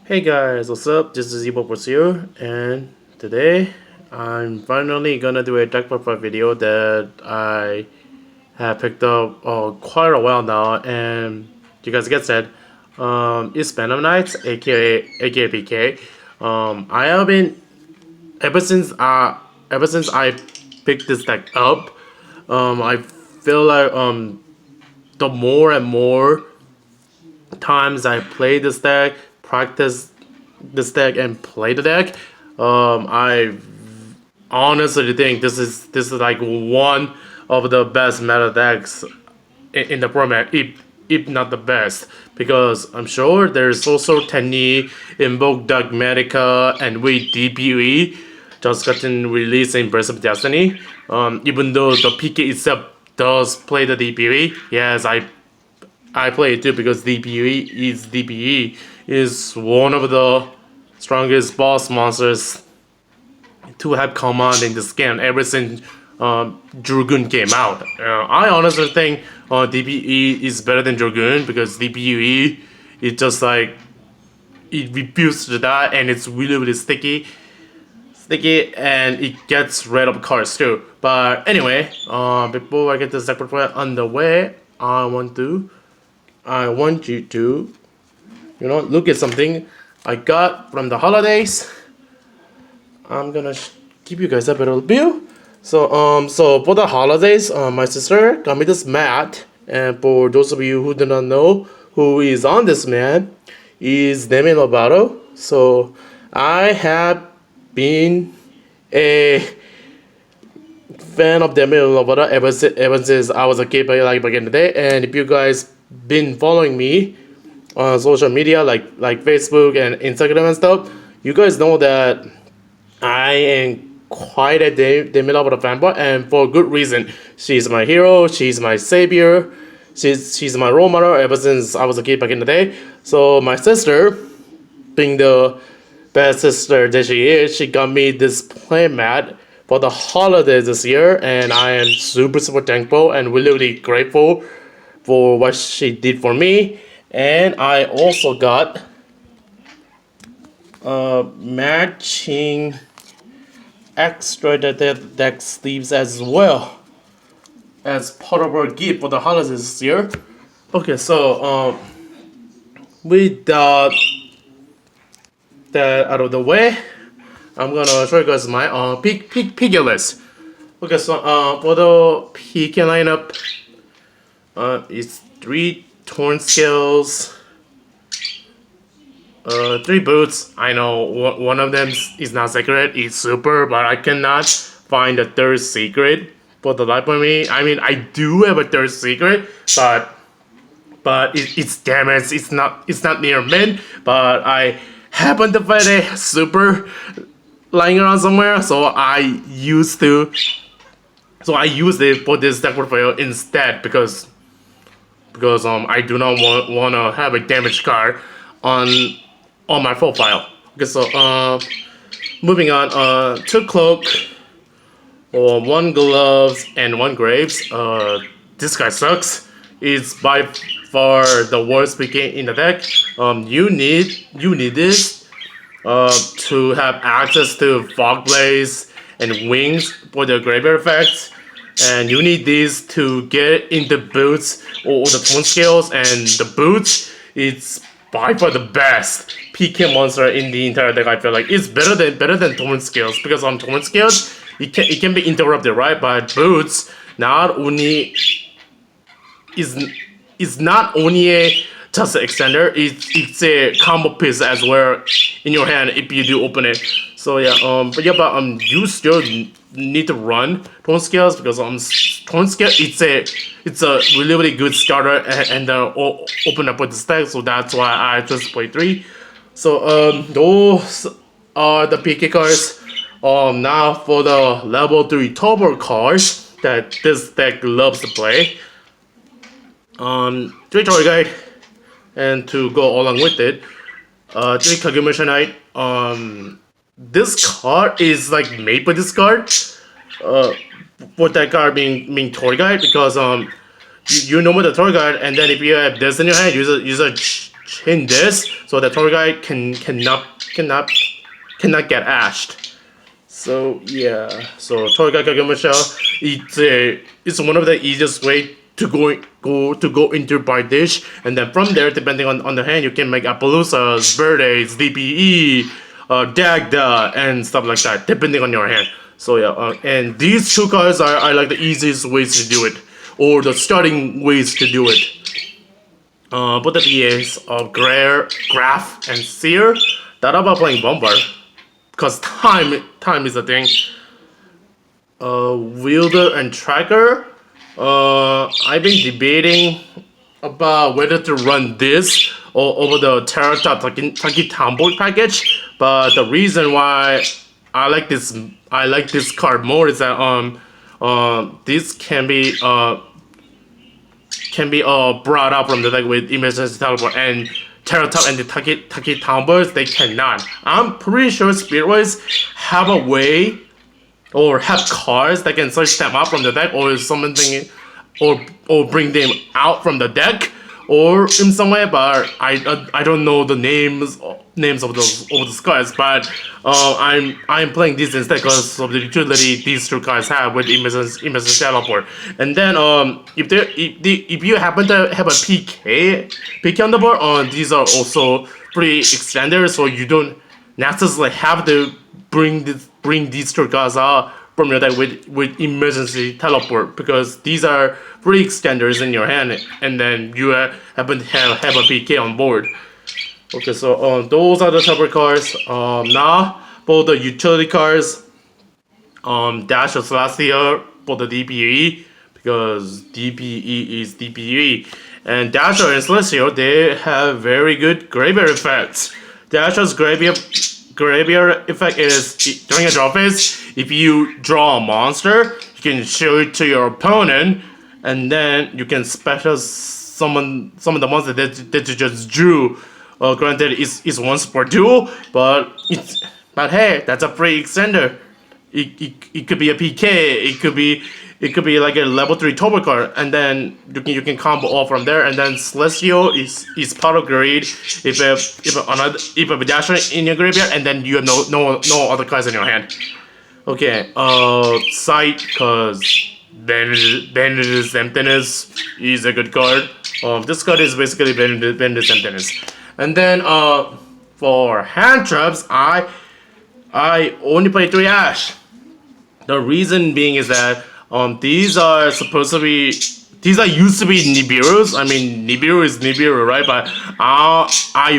Hey guys, what's up? This is Evo here, and today I'm finally gonna do a deck profile video that I have picked up quite a while now, and you guys get said, it's Venom Knights, aka PK. I have been ever since I picked this deck up. I feel like the more and more times I play this deck, practice this deck, and play the deck, I honestly think this is like one of the best meta decks in the format, if not the best. Because I'm sure there's also Tenny, Invoke Dogmatica, and with DPE just gotten released in Breath of Destiny. Even though the PK itself does play the DPE, yes, I play it too because DPE is one of the strongest boss monsters to have come out in this game ever since Dragoon came out. I honestly think DPE is better than Dragoon because DPE is just like it refuses to die and it's really sticky, and it gets rid of cards too. But anyway, before I get this deck profile underway, I want you to, look at something I got from the holidays. I'm gonna give you guys a better view. So for the holidays, my sister got me this mat, and for those of you who do not know who is on this mat, is Demi Lovato. So I have been a fan of Demi Lovato ever since I was a kid, back in the day. And if you guys been following me on social media like Facebook and Instagram and stuff, you guys know that I am quite a Demi Lovato fanboy, and for good reason. She's my hero, she's my savior, she's my role model ever since I was a kid back in the day. So my sister, being the best sister that she is, she got me this playmat for the holidays this year, and I am super thankful and really grateful for what she did for me. And I also got matching extra deck sleeves as well as part of our gift for the holidays this year. Okay, so with that out of the way, I'm gonna show you guys my PK list. Okay, so for the PK lineup, it's 3 Torn Scales, 3 boots. I know one of them is not secret, it's super, but I cannot find a third secret for the life of me. I mean, I do have a third secret, but it's damaged. It's not near mint, but I happen to find a super lying around somewhere, so I used it for this deck portfolio instead because I do not want to have a damaged card on my profile. Okay, so moving on, 2 Cloak, 1 Gloves, and 1 Greaves. This guy sucks. It's by far the worst PK in the deck. You need this to have access to Fog Blaze and Wings for the graveyard effects. And you need these to get into boots or the Torn Scales, and the boots, it's by far the best PK monster in the entire deck. I feel like it's better than Torn Scales, because on Torn Scales it can be interrupted, right? But boots is not only a just an extender, it's a combo piece as well in your hand if you do open it. So yeah, but you still need to run Torn Scales because Torn Scale it's a really good starter and open up with the stack. So that's why I just play 3. So those are the PK cards. Now for the level 3 turbo cards that this deck loves to play. 3 Toy Guide, and to go along with it, 3 Kagemucha Knight. This card is like made for this card. For that card being Toy Guide, because you know with the Toy Guide, and then if you have this in your hand, use a chain this so the tour guide cannot get ashed. So yeah, so tour guide Kagemucha, it's one of the easiest way to go into Bardiche, and then from there, depending on the hand, you can make Apollousas, Bardiche, DPE, Dagda, and stuff like that, depending on your hand. So yeah, and these two cards are like the easiest ways to do it, or the starting ways to do it. But the DAs of Graff and Seer, that about playing Bombard, because time is a thing. Wheeleder and Tracker. I've been debating about whether to run this or over the Terratop Taki Tomboy package, but the reason why I like this card more is that this can be brought up from the deck with Emergency Teleport, and Terratop and the Taki Tomboys, they cannot. I'm pretty sure Spiritwise have a way or have cards that can search them up from the deck, or something, or bring them out from the deck, or in some way. But I don't know the names of those cards. But I'm playing this instead because of the utility these two cards have with Emergency Teleport. And then if you happen to have a PK on the board, these are also pretty extended, so you don't necessarily have to bring these two cards out from your deck with Emergency Teleport, because these are free extenders in your hand, and then you happen to have a PK on board. Okay, so those are the separate cards. Now for the utility cards, Dash of Celestia for the DPE, because DPE is DPE, and Dasher and Celestial, they have very good graveyard effects. Dasher's graveyard effect is during a draw phase, if you draw a monster, you can show it to your opponent, and then you can special summon some of the monsters that you just drew. Granted, it's once per duel, but hey, that's a free extender. It could be a PK, it could be like a level 3 turbo card, and then you can combo all from there. And then Celestial is part of Greed if a Dasher in your graveyard, and then you have no other cards in your hand. Okay, Scythe, cause Bandage's Emptiness is a good card. This card is basically Bandage's Emptiness. And then for hand traps, I only play 3 Ash. The reason being is that these are used to be Nibiru's. I mean, Nibiru is Nibiru, right? But I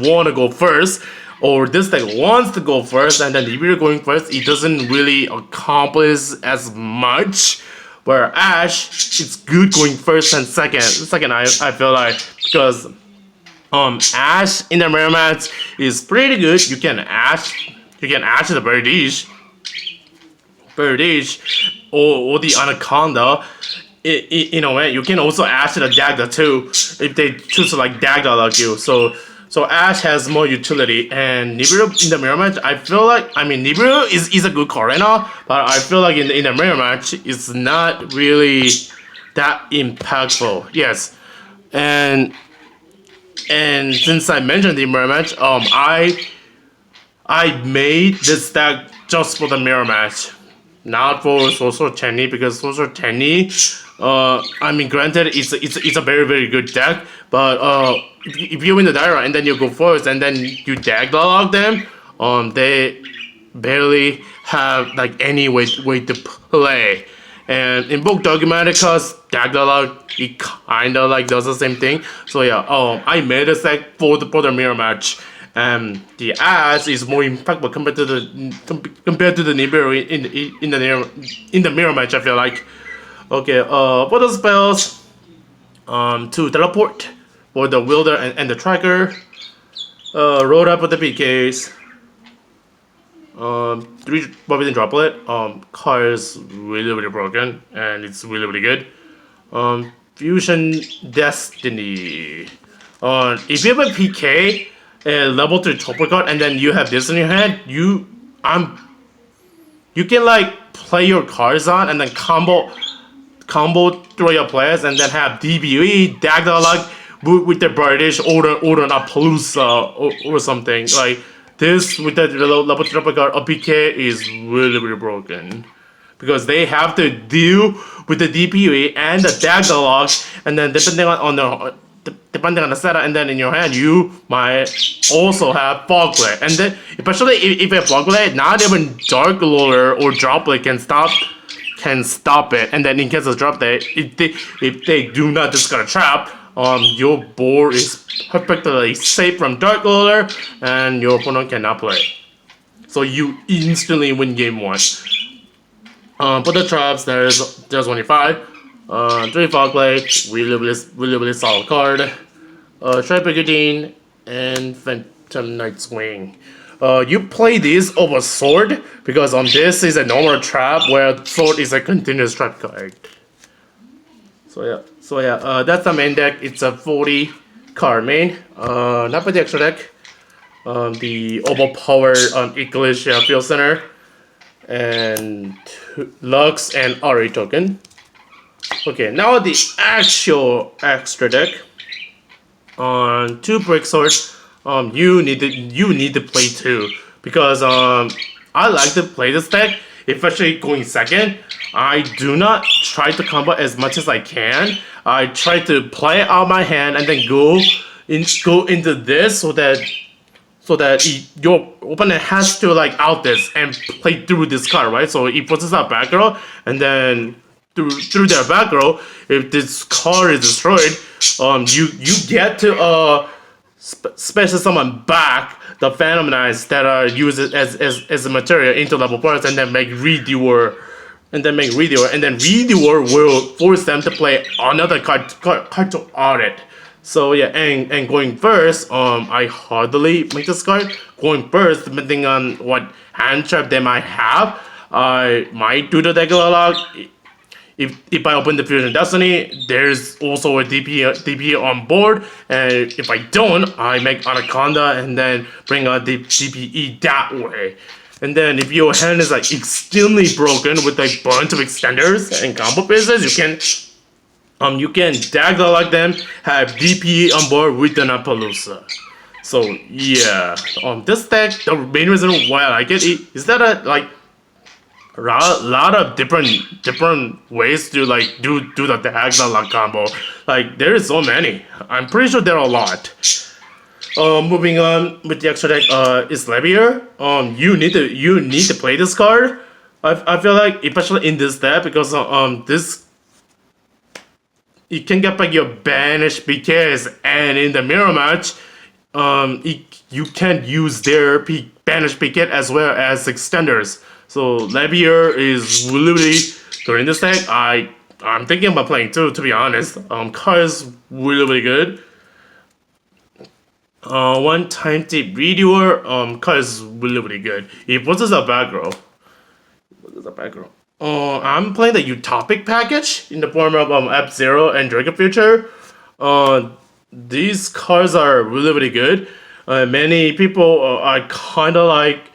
wanna go first, or this deck wants to go first, and then Nibiru going first, it doesn't really accomplish as much. Where Ash, it's good going first and second. Second, I feel like, because Ash in the mirror match is pretty good. You can Ash the Bardiche, or the Anaconda. In a way, you can also Ash the Dagda too, if they choose to like Dagda like you. So Ash has more utility, and Nibiru in the mirror match, I feel like, I mean, Nibiru is a good card right now, but I feel like in the mirror match, it's not really that impactful. Yes, and since I mentioned the mirror match, I made this deck just for the mirror match, not for Sorcerer Tenny, because Sorcerer Tenny, I mean, granted, it's a very, very good deck, but if you win the Dyra and then you go first and then you Dagda log them, they barely have like any way to play. And in both Dogmaticus, Dagda log, it kinda like does the same thing. So yeah, I made a deck for the mirror match. The Ash is more impactful compared to the Nibiru in the mirror match, I feel like. Okay, for the spells, to teleport for the Wheeleder and the Tracker, ROTA for the PKs, 3 Forbidden Droplet, card is really, really broken, and it's really, really good. Fusion Destiny. If you have a PK, level 3 Chopper card, and then you have this in your hand, you can like play your cards on and then combo through your players, and then have DBE, Dagda luck with the Bardiche or an Apollousa or something. Like this with the level triple card, a PK is really broken. Because they have to deal with the DPE and the Dagda lock, and then depending on the setup, and then in your hand you might also have Fog Blade, and then especially if you have Fog Blade, not even Dark Lord or Droplet can stop it, and then in case of Droplet, if they do not discard a trap, your board is perfectly safe from Dark Lord, and your opponent cannot play, so you instantly win game 1. For the traps, there's 25. 3 Fog Blade, really solid card. Shade Bridgandine and Phantom Knight's Wing. You play this over Sword because this is a normal trap where Sword is a continuous trap card. So yeah, that's the main deck. It's a 40 card main. Not for the extra deck. The overpowered Ecclesia Field Center and Lux and RA token. Okay, now the actual extra deck. On 2 BreakSword, you need to play 2 because I like to play this deck, especially going second. I do not try to combo as much as I can. I try to play out my hand and then go into this so that your opponent has to like out this and play through this card, right? So it puts out back row, and then through their back row, if this card is destroyed, you get to special summon back the Phantom Knights that are used as a material into level parts, and then make redoer, and then redoer will force them to play another card to audit. So yeah, and going first, I hardly make this card. Going first, depending on what hand trap they might have, I might do the regular log. If I open the Fusion Destiny, there's also a DP on board, and if I don't, I make Anaconda and then bring out the DPE that way. And then if your hand is like extremely broken with like bunch of extenders and combo pieces, you can Dagda like them, have DPE on board with an Apollousa. So yeah, this deck, the main reason why I like it is that a lot of different ways to like do the Dagda lock combo. Like there is so many. I'm pretty sure there are a lot. Moving on with the extra deck, is Leviair. You need to play this card. I feel like especially in this deck because this. You can get back your banished PKs, and in the mirror match, you can use their banished PK as well as extenders. So Leviair is really during this deck. I'm thinking about playing too, to be honest. Card is really good. One time the redoer, card is really good. It puts a back row. I'm playing the Utopic package in the form of F-Zero and Utopic Future. These cards are really good. Many people are kind of like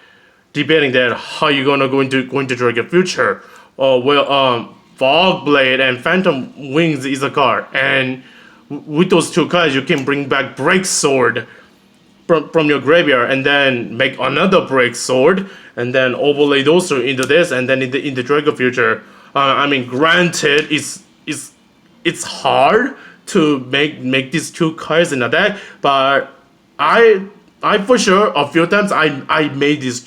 debating that how you gonna go into Utopic Future. Fog Blade and Phantom Wings is a card, and with those 2 cards you can bring back BreakSword from your graveyard and then make another BreakSword and then overlay those 2 into this, and then in the Draco Future. I mean, granted, it's hard to make these 2 cards in a deck, but I for sure a few times I made these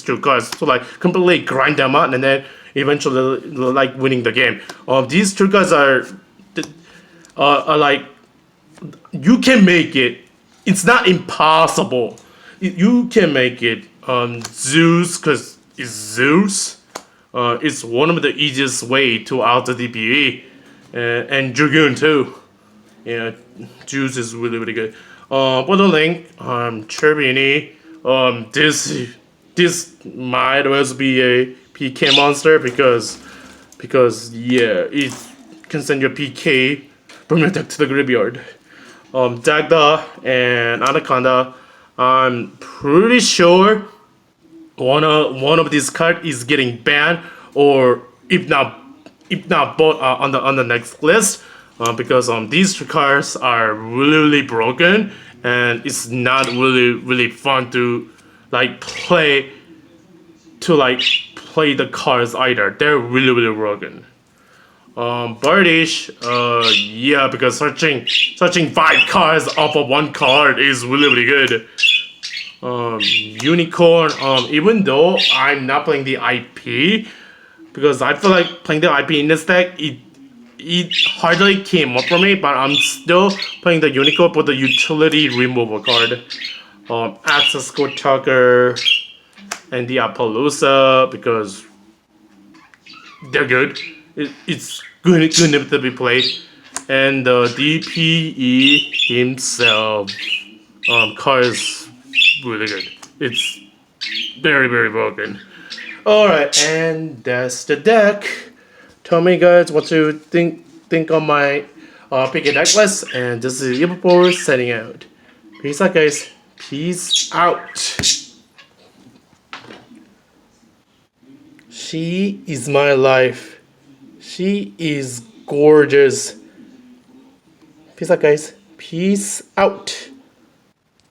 2 cards to like completely grind them out and then eventually like winning the game. These 2 cards are like you can make it. It's not impossible. You can make it. Zeus, because it's Zeus. It's one of the easiest way to out the DPE. And Dragoon too. Yeah, Zeus is really good. For the link, Cherubini. This might as be a PK monster because yeah, it can send your PK from your deck to the graveyard. Dagda and Anaconda. I'm pretty sure one of these cards is getting banned, or if not both on the next list. because these two cards are really broken, and it's not really fun to play the cards either. They're really broken. Bardiche, yeah, because searching 5 cards off of 1 card is really good. Unicorn, even though I'm not playing the IP, because I feel like playing the IP in this deck, it hardly came up for me, but I'm still playing the Unicorn for the utility removal card. Accesscode Tucker and the Apollousa, because they're good. It's good to be played. And the DPE himself card is really good. It's very broken. Alright, and that's the deck. Tell me guys what you think on my pick a deck list, and this is Evil setting out. Peace out guys. Peace out. She is my life. She is gorgeous. Peace out guys. Peace out.